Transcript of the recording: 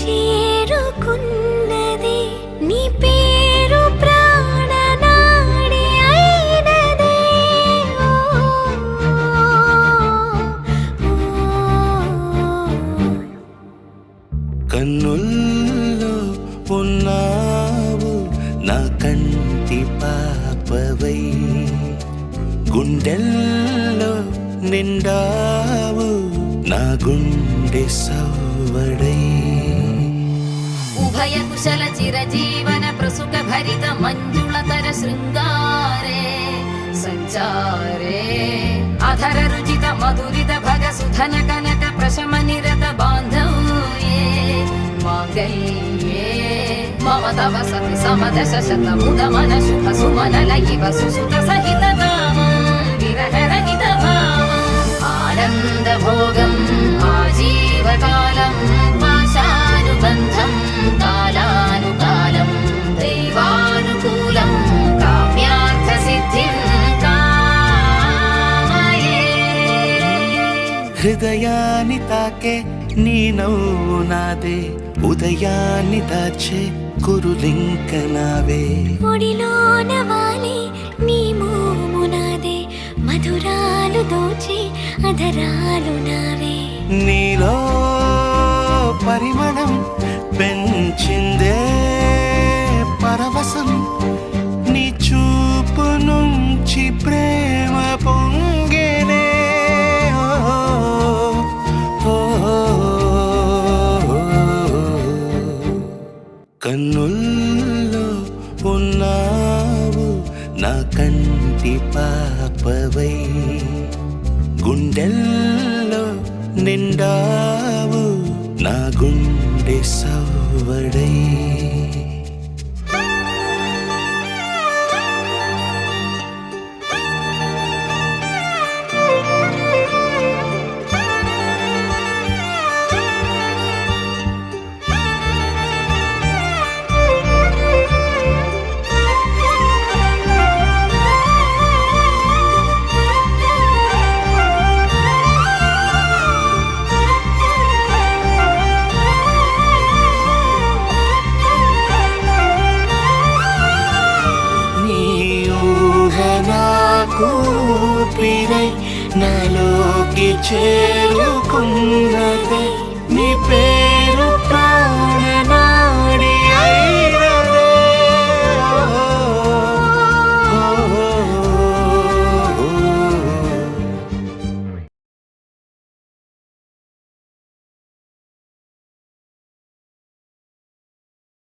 చేరుకున్నది నీ పేరు ప్రాణనాడి అయినదే కన్నుల్లో ఉన్నావు నా కంటి పాపవై గుండెల్లో నిండావు నా గుండె సవ్వడై ఉభయ కుశల చిరజీవన ప్రసుక భరిత మంజుళతర శృంగారే సంచారే అధర రుచిత మధురిత భగ సుధన కనక ప్రశమ నిరత బాంధవ్యే మాంగళ్యే మమ తవ సతి సమదశ శత ముద మన శుభ సుమనల ఇవ సుసుత సహిత విరహరహిత భావం ఆనంద భోగం ఆజీవకాలం పాశానుబంధం కాలానుకాలం దైవానుకూలం కామ్యార్థ సిద్ధిం కామయే హృదయాన్ని తాకే నీ నవ్వు నాదే ఉదయాన్ని దాచే కురులింక నావే ఒడిలోన వాలే నీ మోము నాదే మధురాలు దోచే అధరాలు నావే నీలో పరిమళం పెంచిందే పరవశం నీ చూపు నుంచి ప్రేమ పొంగేనే కన్నుల్లో ఉన్నావు నా కంటి పాపవై గుండెల్లో నిండావు నా గుండె సవ్వడై కూపిరై నాలోకి చేరుకున్నదే